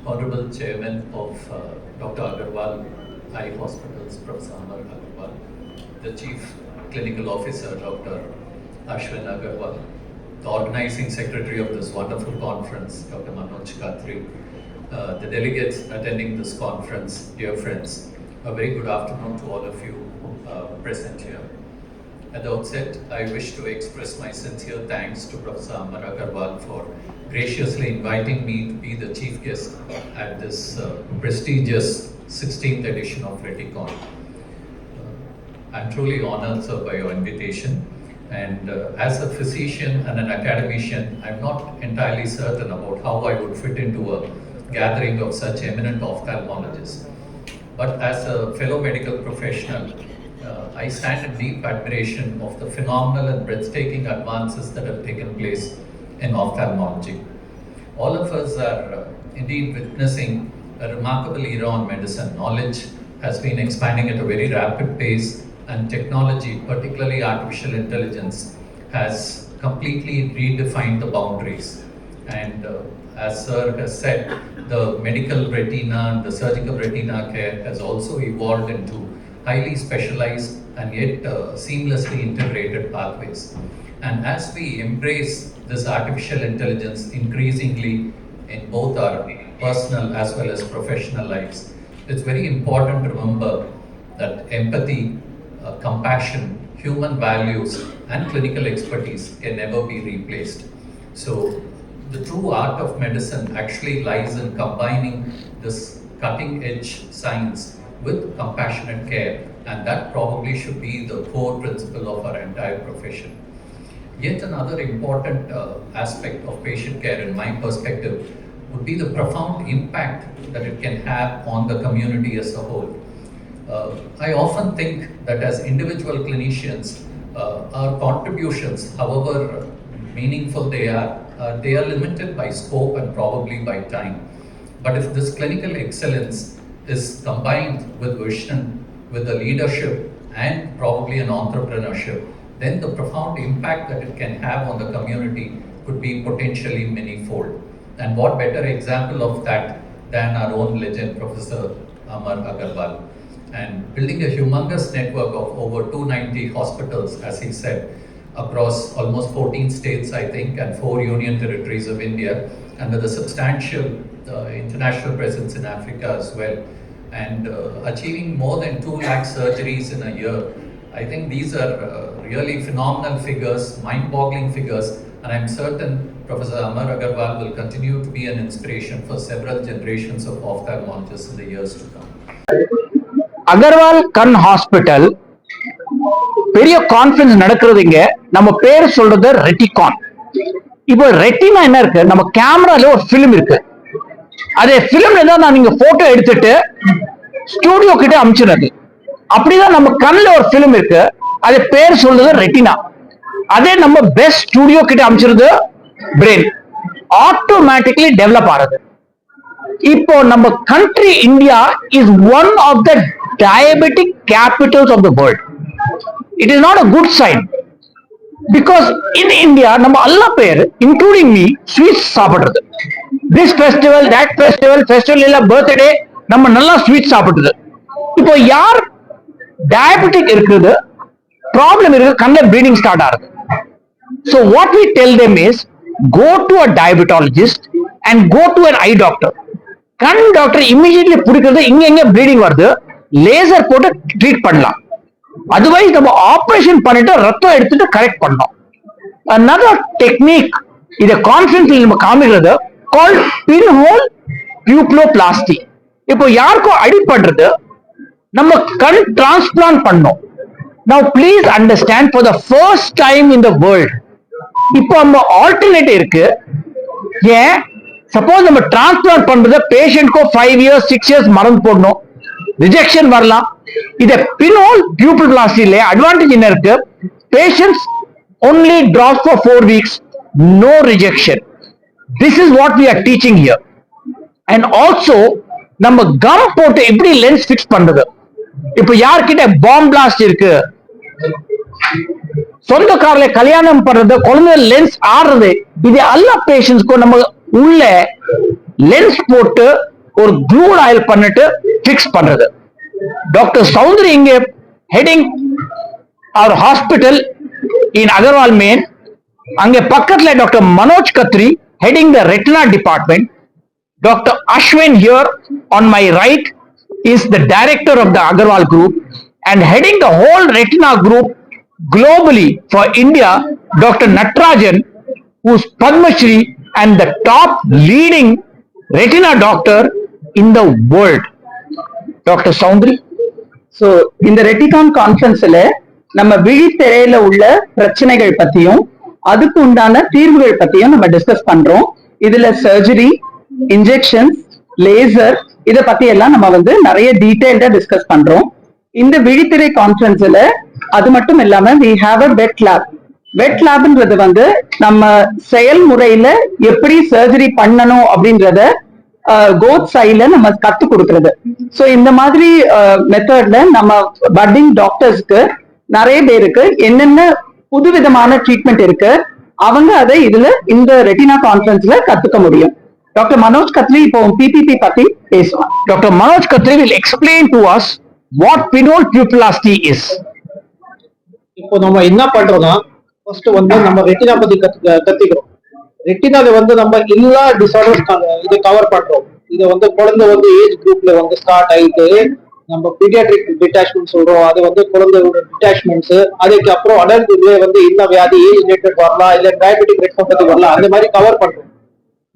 Honorable Chairman of Dr. Agarwal Eye Hospitals, Professor Amar Agarwal, the Chief Clinical Officer, Dr. Ashwin Agarwal, the Organizing Secretary of this wonderful conference, Dr. Manoj Khatri, the delegates attending this conference, dear friends, a very good afternoon to all of you present here. At the outset, I wish to express my sincere thanks to Professor Amar Agarwal for graciously inviting me to be the chief guest at this prestigious 16th edition of Reticon. I'm truly honored, sir, by your invitation. And as a physician and an academician, I'm not entirely certain about how I would fit into a gathering of such eminent ophthalmologists. But as a fellow medical professional, I stand in deep admiration of the phenomenal and breathtaking advances that have taken place in ophthalmology. All of us are indeed witnessing a remarkable era on medicine. Knowledge has been expanding at a very rapid pace, and technology, particularly artificial intelligence, has completely redefined the boundaries. And as Sir has said, the medical retina and the surgical retina care has also evolved into highly specialized and yet seamlessly integrated pathways. And as we embrace this artificial intelligence increasingly in both our personal as well as professional lives, it's very important to remember that empathy, compassion, human values, and clinical expertise can never be replaced. So the true art of medicine actually lies in combining this cutting-edge science with compassionate care, and that probably should be the core principle of our entire profession. Yet another important aspect of patient care, in my perspective, would be the profound impact that it can have on the community as a whole. I often think that as individual clinicians, our contributions, however meaningful they are limited by scope and probably by time. But if this clinical excellence is combined with vision, with the leadership, and probably an entrepreneurship, then the profound impact that it can have on the community could be potentially many-fold. And what better example of that than our own legend, Professor Amar Agarwal. And building a humongous network of over 290 hospitals, as he said, across almost 14 states, I think, and 4 union territories of India, and with a substantial international presence in Africa as well, and achieving more than 2 lakh surgeries in a year. I think these are really phenomenal figures, mind-boggling figures, and I'm certain Professor Amar Agarwal will continue to be an inspiration for several generations of ophthalmologists in the years to come. Agarwal Kan Hospital பெரிய conference நடக்கிறதுங்க. நம்ம பேர் சொல்றது ரெட்டிகான். இப்போ retina என்ன இருக்கு, நம்ம கேமரால ஒரு ஃபிலிம் இருக்கு. அதே ஃபிலிம்ல தான் நான் நீங்க போட்டோ எடுத்துட்டு ஸ்டுடியோ கிட்ட அனுப்பிச்சிடுறது. அப்படிதான் நம்ம கண்ணுல ஒரு ஃபிலிம் இருக்கு, அது பேர் சொல்றது ரெட்டினா. அதே நம்ம பெஸ்ட் ஸ்டுடியோ கிட்ட அனுப்பிச்சிடுறது பிரெயின். ஆட்டோமேட்டிக்லி டெவலப் ஆகுது. இப்போ நம்ம country India is one of the diabetic capitals of the world. It is not a good sign because in India நம்ம எல்லா பேர் including me sweets சாப்பிடுறது. This festival, that festival இல்ல birthday நம்ம நல்லா sweets சாப்பிடுறது. இப்போ யார் diabetic இருக்குது, problem இருக்கு, கண்ணில் bleeding start ஆகுது. So what we tell them is go to a diabetologist and go to an eye doctor. கண் டாக்டர் இமிடியட்லி பிடிக்கிறது, இங்க ப்ளீடிங் வருது, லேசர் போட்டு ட்ரீட் பண்ணலாம். அதுவைஸ் நம்ம ஆபரேஷன் பண்ணிட்டு ரத்தம் எடுத்துட்டு கரெக்ட் பண்ணலாம். another technique இத கான்ஃபரன்ஸ்ல நம்ம காமிக்கிறது called pinhole pupilloplasty. இப்போ யாருக்கும் அடிபடுறது, நம்ம கண் டிரான்ஸ்பிளான்ட் பண்ணோம். now please understand, for the first time in the world இப்போ நம்ம ஆல்டர்னேட் இருக்கு. ஏன் சப்போஸ் நம்ம டிரான்ஸ்பிளான்ட் பண்றது பேஷண்ட்க்கு 5 இயர்ஸ் 6 இயர்ஸ் மருந்து போடணும், ரிஜெக்ஷன் வரலாம். இத பின்ஹோல் பியூப்பிள்பிளாஸ்டில அட்வான்டேஜ் என்ன இருக்கு, patients only drops for 4 weeks, no rejection. This is what we are teaching here. And also நம்ம கம் போட்டு எப்படி லென்ஸ் ஃபிக்ஸ் பண்றது. இப்போ யார்கிட்ட பாம் பிளாஸ்ட் இருக்கு, சொந்த கார்ல கல்யாணம் பண்றது, குழந்தை லென்ஸ் ஆடுறது, இது எல்லா பேஷண்ட்ஸ்க்கும் நம்ம உள்ள லென்ஸ் போட்டு ஒரு க்ளூட் ஆயில் பண்ணிட்டு ஃபிக்ஸ் பண்றது. டாக்டர் சௌந்தரி இங்க ஹெடிங் அவர் ஹாஸ்பிட்டல் இன் அகர்வால் மெயின். அங்க பக்கத்துல doctor Manoj Khatri heading the retina department. Dr. Ashwin here on my right is the director of the Agarwal group and heading the whole retina group globally for India, Dr. Natarajan, who's Padma Shri and the top leading retina doctor in the world. Dr. Saundri. So இந்த ரெட்டிகான் கான்ஃபரன்ஸ்ல நம்ம விழித்திரையில உள்ள பிரச்சனைகள் பத்தியும் அதுக்கு உண்டான தீர்வுகள் பத்தியும் நம்ம டிஸ்கஸ் பண்றோம். இதுல சர்ஜரி, இன்ஜெக்ஷன்ஸ், லேசர் இத பத்தி எல்லாம் நம்ம நிறைய டீடைல்டா டிஸ்கஸ் பண்றோம். இந்த விழித்திரை கான்ஃபரன்ஸ்ல அது மட்டும் இல்லாம we have a wet lab. வெட் லேப்ன்றது நம்ம செயல்முறையில எப்படி சர்ஜரி பண்ணணும் அப்படின்றத கோத் சைட்ல நம்ம கத்து கொடுக்கறது. சோ இந்த மாதிரி மெத்தட்ல நம்ம பட்டிங் டாக்டர்ஸ்க்கு நிறைய பேருக்கு என்னென்ன புதுவிதமான ட்ரீட்மெண்ட் இருக்கு அவங்க அதை இதுல இந்த ரெட்டினா கான்ஃபரன்ஸ்ல கத்துக்க முடியும். டாக்டர் மனோஜ் கத்ரி இப்போ பிபிபி பத்தி பேசுவாங்க. Doctor Manoj Khatri will explain to us what pinhole pupillasty is. இப்போ நம்ம என்ன பண்றோம்னா ஃபர்ஸ்ட் நம்ம ரெட்டினா பத்தி கத்துக்கிறோம். ரெட்டினால நம்ம எல்லா டிசார்டர்ஸ் இதை கவர் பண்றோம். இதை குழந்தை ஏஜ் குரூப்ல ஸ்டார்ட் ஆயிட்டு நம்ம பீடியாட்ரிக் டிட்டாச்மெண்ட் சொல்றோம். அது குழந்தையோட டிட்டாச்மெண்ட்ஸ், அதுக்கு அப்புறம் அடல்ட் இந்த வியாதி ஏஜ் ரிலேட்டட் வரலாம், இல்ல டயபெட்டிக் ரெட்டினோபதி வரலாம், அந்த மாதிரி கவர் பண்றோம்.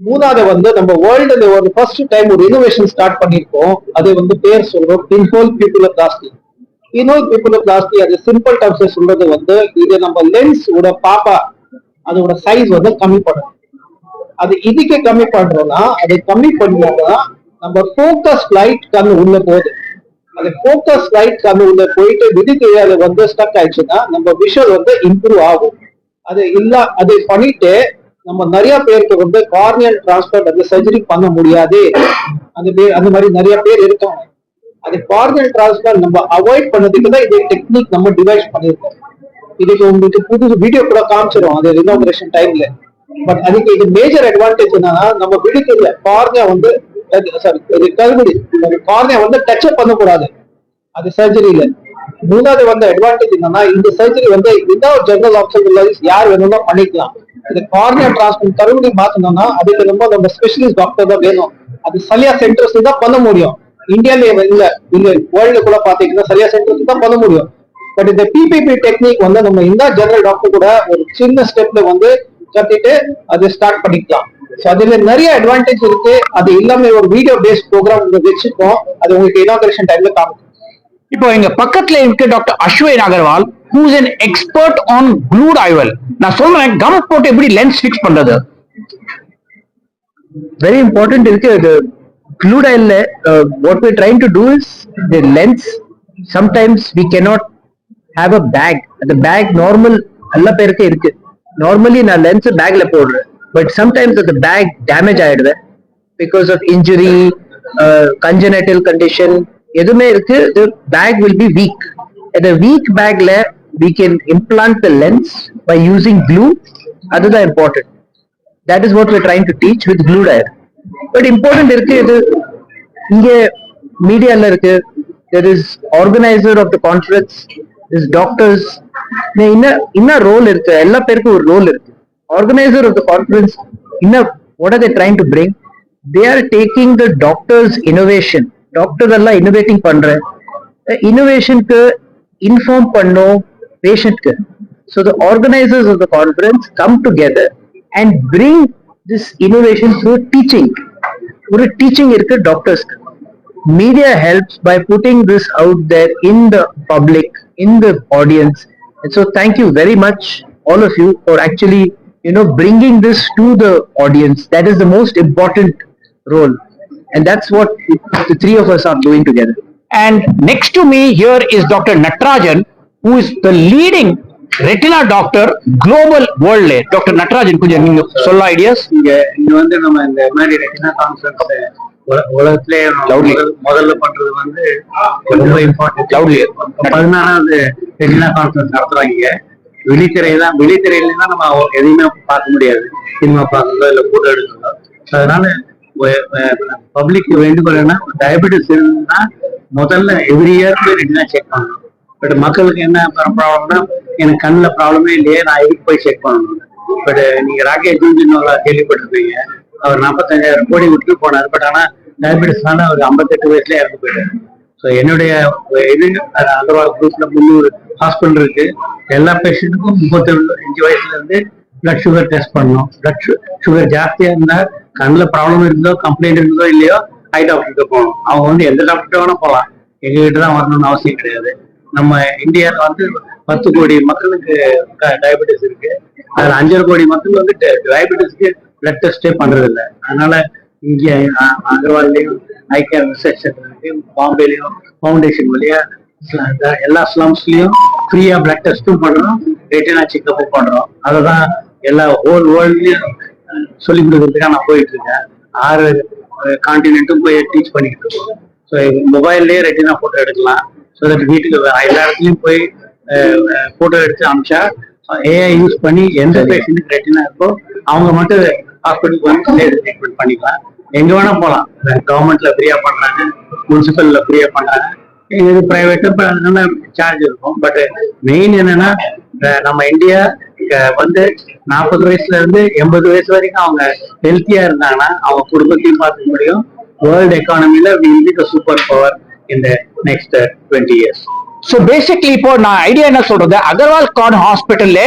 மூணாவது நம்ம வேர்ல்டுல ஒரு ஃபர்ஸ்ட் டைம் ஒரு இனோவேஷன் ஸ்டார்ட் பண்ணிருக்கோம். அது பேர் சொல்றோம் பின்ஹோல் பியூபிலோபிளாஸ்டி. பின்ஹோல் பியூபிலோபிளாஸ்டி அது சிம்பிள் டர்ம்ஸ் சொல்றது இது நம்ம லென்ஸ் ஓட பாப்பா அதோட சைஸ் கம்மி பண்ணும். அது இதுக்கு கம்மி பண்றோம்னா அது கம்மி பண்ணோம்னா நம்ம ஃபோக்கஸ் லைட் கண்ணு உள்ள போகுது. அது ஃபோக்கஸ் லைட் கண்ணு உள்ள போயிட்டு விதிக்கு அது ஸ்டக் ஆயிடுச்சுன்னா நம்ம விஷுவல் இம்ப்ரூவ் ஆகும். அது இல்ல அதை பண்ணிட்டு நம்ம நிறைய பேருக்கு கார்னியல் டிரான்ஸ்பிளான்ட் சர்ஜரி பண்ண முடியாது. அந்த மாதிரி நிறைய பேர் இருக்காங்க. அது கார்னியல் டிரான்ஸ்பிளான்ட் நம்ம அவாய்ட் பண்ணதுக்கு தான் இது டெக்னிக் நம்ம டிவைஸ் பண்ணிருக்கோம். இதுக்கு உங்களுக்கு புது வீடியோ கூட காமிச்சிடும் அது ரினோகிரேஷன் டைம்ல. பட் அதுக்கு இது மேஜர் அட்வான்டேஜ் என்னன்னா நம்ம விழித்திரையில கார்னியா கருவிடி கார்னியா டச் அப் பண்ணக்கூடாது அது சர்ஜரியில. மூணாவது அட்வான்டேஜ் என்னன்னா இந்த சர்ஜரி வித்வுட் ஜெனரல் ஆப்சர்வேஷன் யார் வேணும்னா பண்ணிக்கலாம். இது கார்னியா டிரான்ஸ்பிளான்ட் கருவிடி மாத்தணும்னா அதுக்கு நம்ம ஸ்பெஷலிஸ்ட் டாக்டர் தான் வேணும். அது சரியா சென்டர்ஸ் தான் பண்ண முடியும். இந்தியால இல்ல வேர்ல்டு கூட பாத்தீங்கன்னா சரியா சென்டர்ஸ் தான் பண்ண முடியும். பட் இந்த பிபிபி டெக்னிக் நம்ம இந்த ஜெனரல் டாக்டர் கூட ஒரு சின்ன ஸ்டெப்ல கத்திட்டு அதை ஸ்டார்ட் பண்ணிக்கலாம். அதுல நிறைய அட்வான்டேஜ் இருக்கு. அது எல்லாமே ஒரு வீடியோ பேஸ்ட் ப்ரோக்ராம் வச்சிருக்கோம். அது உங்களுக்கு இனாகிரேஷன் டைம்ல காமிக்கும். இப்போ எங்க பக்கத்துல இருக்கு doctor Ashwin Agarwal who is an expert on glued IOL. நான் சொல்றேன் கம் போட்டு எப்படி லென்ஸ் ஃபிக்ஸ் பண்றது வெரி இம்பார்ட்டன்ட் இருக்கு. அது glued IOL what we are trying to do is the lens sometimes we cannot have a bag. the bag normal எல்லா பேருக்கு இருக்கு. நார்மலி நான் லென்ஸ் பேக்ல போடுறேன். பட் சம்டைம்ஸ் அந்த பேக் டேமேஜ் ஆயிடுது because of injury, congenital condition எதுவுமே இருக்கு. the bag will be weak. the weak bagல we can implant the lens by using glue. அதுதான் important. that is what we are trying to teach with glued IOL. But important இருக்கு. இது இங்க மீடியால இருக்கு. there is organizer of the conference, this doctors. என்ன role இருக்கு? எல்லா பேருக்கும் ஒரு ரோல் இருக்கு. Organiser of the conference what are they trying to bring? they are taking the doctors innovation. Doctor எல்லாம் இன்னோவேட்டிங் பண்ற இன்னோவேஷனுக்கு இன்ஃபார்ம் பண்ணும் பேஷண்ட்க்கு. so the organizers of the conference come together and bring this innovation through teaching. ஒரு teaching இருக்கு டாக்டர்ஸ்க்கு. media helps by putting this out there in the public, in the audience. And so thank you very much all of you for actually bringing this to the audience. That is the most important role, and that's what the three of us are doing together. And next to me here is Dr. Natarajan, who is the leading retina doctor global world. Dr. Natarajan, கொஞ்சம் நீங்க சொல்ல ideas. இங்க நம்ம இந்த மாதிரி retina conference உலகத்திலே முதல்ல பண்றது ரொம்ப இம்பார்ட்டன்ட். 16வது ரெட்டினா கான்ஃபரன்ஸ் நடத்துறாங்க. விழித்திரையில தான் நம்ம எதையுமே பார்க்க முடியாது. சினிமா பார்க்கறதோ இல்ல போட்டோ எடுக்கிறதோ. அதனால பப்ளிக் வேண்டுகோள் என்ன, டயபெட்டிஸ் இருந்தா முதல்ல எவ்ரி இயர் போய் ரெட்டினா செக் பண்ணணும். பட் மக்களுக்கு என்ன ப்ராப்ளம்னா, எனக்கு கண்ணில் ப்ராப்ளமே இல்லையே, நான் எதுக்கு போய் செக் பண்ணணும். பட் நீங்க ராகேஷ் ஜூன்ஜினோலா கேள்விப்பட்டிருப்பீங்க. அவர் 45,000 கோடி விட்டு போனார். பட் ஆனா டயபெட்டிஸ்னால அவர் 58 வயசுல இறந்து போயிட்டாரு. ஸோ என்னுடைய இது அகர்வால் குரூப்ல 300 ஹாஸ்பிட்டல் இருக்கு. எல்லா பேஷண்ட்டுக்கும் 35 வயசுல இருந்து பிளட் சுகர் டெஸ்ட் பண்ணணும். பிளட் சுகர் ஜாஸ்தியா இருந்தா, கண்ணில் ப்ராப்ளம் இருந்தோ கம்ப்ளைண்ட் இருந்தோ இல்லையோ ஐ டாக்டர்கிட்ட போகணும். அவங்க வந்து எந்த டாக்டர் வேணா போகலாம், எங்ககிட்ட தான் வரணும்னு அவசியம் கிடையாது. நம்ம இந்தியாவில் வந்து 10 கோடி மக்களுக்கு டயபெட்டிஸ் இருக்கு. அதுல 5.5 கோடி மக்கள் வந்து டயபெட்டிஸ்க்கு பிளட் டெஸ்டே பண்றது இல்லை. அதனால இங்க அகர்வால்லையும் ஐகேர் ரிசர்ச் சென்டர் இருக்கு, பாம்பேலையும் ஃபவுண்டேஷன் வழியா எல்லா ஸ்லம்ஸ்லயும் ஃப்ரீயா பிளட் டெஸ்ட்டும் பண்றோம், ரெட்டினா செக்அப்பும் பண்றோம். அததான் எல்லா ஹோல் வேர்ல்ட்லயும் சொல்லி கொடுக்கறதுக்காக நான் போயிட்டு இருக்கேன். 6 கான்டினென்ட்டும் போய் டீச் பண்ணிக்கிட்டு இருக்கோம். ஸோ மொபைல்லேயே ரெட்டினா போட்டோ எடுக்கலாம். ஸோ தட் வீட்டுக்கு எல்லா இடத்துலையும் போய் போட்டோ எடுத்து அனுப்பிச்சா ஏஐ யூஸ் பண்ணி எந்த பேஷண்ட்டுக்கு ரெட்டினா இருக்கோ அவங்க மட்டும் ஹாஸ்பிட்டலுக்கு வந்து ட்ரீட்மெண்ட் பண்ணிக்கலாம். எங்க வேணா போகலாம். கவர்மெண்ட்ல ஃப்ரீயா பண்றாங்க, முனிசிபல்ல ஃப்ரீயா பண்றாங்க, இது பிரைவேட்டு அதனால சார்ஜ் இருக்கும். பட் மெயின் என்னன்னா, நம்ம இந்தியா வந்து 40 வயசுல இருந்து 80 வயசு வரைக்கும் அவங்க ஹெல்த்தியா இருந்தாங்கன்னா அவங்க குடும்பத்தையும் பார்த்துக்க முடியும். வேர்ல்ட் எக்கானமில will be the super power in the next 20 years. So basically இப்போ நான் ஐடியா என்ன சொல்றது, அகர்வால் கான் ஹாஸ்பிட்டல்ல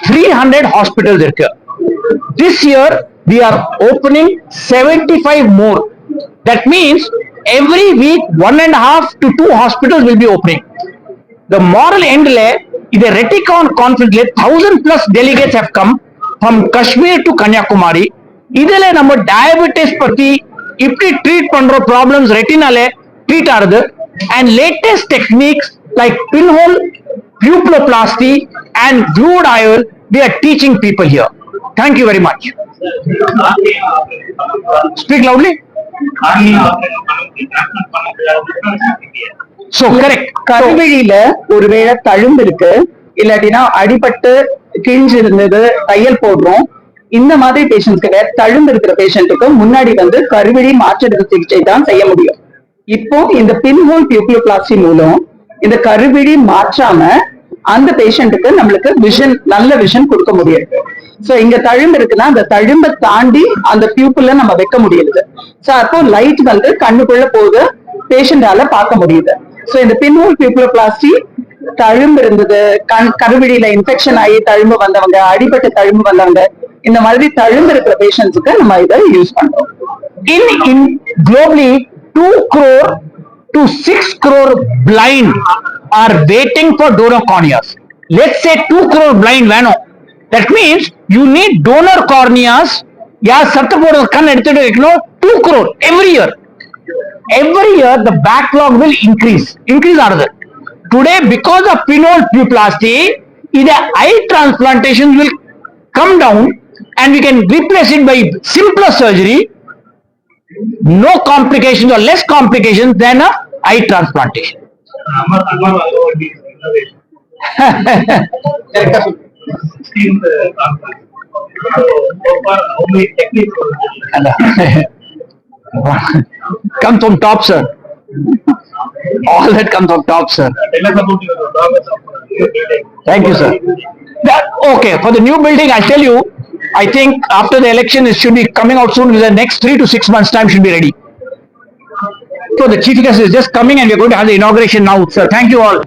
300 ஹாஸ்பிட்டல்ஸ் இருக்கு. This year we are opening 75 more. That means every week 1.5 to 2 hospitals will be opening. The moral end le the Reticon conference le 1000 plus delegates have come from Kashmir to Kanyakumari. இதுல நம்ம diabetes பத்தி இப்படி treat பண்ற problems ரெட்டினால treat ஆகுது. And latest techniques like pinhole pupiloplasty and fluid IOL we are teaching people here. Thank you very much. Speak loudly. So correct. கருவழியில ஒருவேளை தழும்பு இருக்கு, இல்லாட்டினா அடிபட்டு கிழிஞ்சு இருந்தது, தையல் போடுறோம். இந்த மாதிரி பேஷண்ட்ஸ்க்கு தழும்பு இருக்கிற பேஷண்ட்டுக்கு முன்னாடி வந்து கருவழி மாற்றெடுப்பு சிகிச்சை தான் செய்ய முடியும். இப்போ இந்த பின்ஹோல் பியூபியோபிளாஸ்டி மூலம் இந்த கருவிழி மாற்றாம அந்த பேஷண்ட்டுக்கு நம்மளுக்கு விஷன், நல்ல விஷன் கொடுக்க முடியாது. சோ இங்க தழும்பு இருக்குன்னா அந்த தழும்பை தாண்டி அந்த பியூப்பிள்ல நம்ம வைக்க முடியுது. சோ அப்போ லைட் வந்து கண்ணுக்குள்ள போது பேஷண்டால பார்க்க முடியுது. சோ இந்த பின்ஹோல் பியூபியோபிளாஸ்டி தழும்பு இருந்தது, கருவிழியில இன்ஃபெக்ஷன் ஆகி தழும்பு வந்தவங்க, அடிபட்டு தழும்பு வந்தவங்க, இந்த மாதிரி தழும்பு இருக்கிற பேஷண்ட்ஸுக்கு நம்ம இதை யூஸ் பண்றோம். In globally 2 crore to 6 crore blind are waiting for donor corneas. Let's say 2 crore blind வேணும். That means you need donor corneas. யார் சத்த போடுற கண் எடுத்துட்டு வைக்கணும். 2 crore every year. Every year the backlog will increase ஆகுது. Today because of pinhole pupiloplasty, the eye transplantation will come down and we can replace it by simpler surgery. No complications or less complications than a eye transplantation. Comes from top, sir. All that comes from top, sir. Thank you, sir. Okay, for the new building, I'll tell you, I think after the election, it should be coming out soon. Within the next 3 to 6 months' time should be ready. So the chief guest is just coming and we're going to have the inauguration now. Sir, thank you all.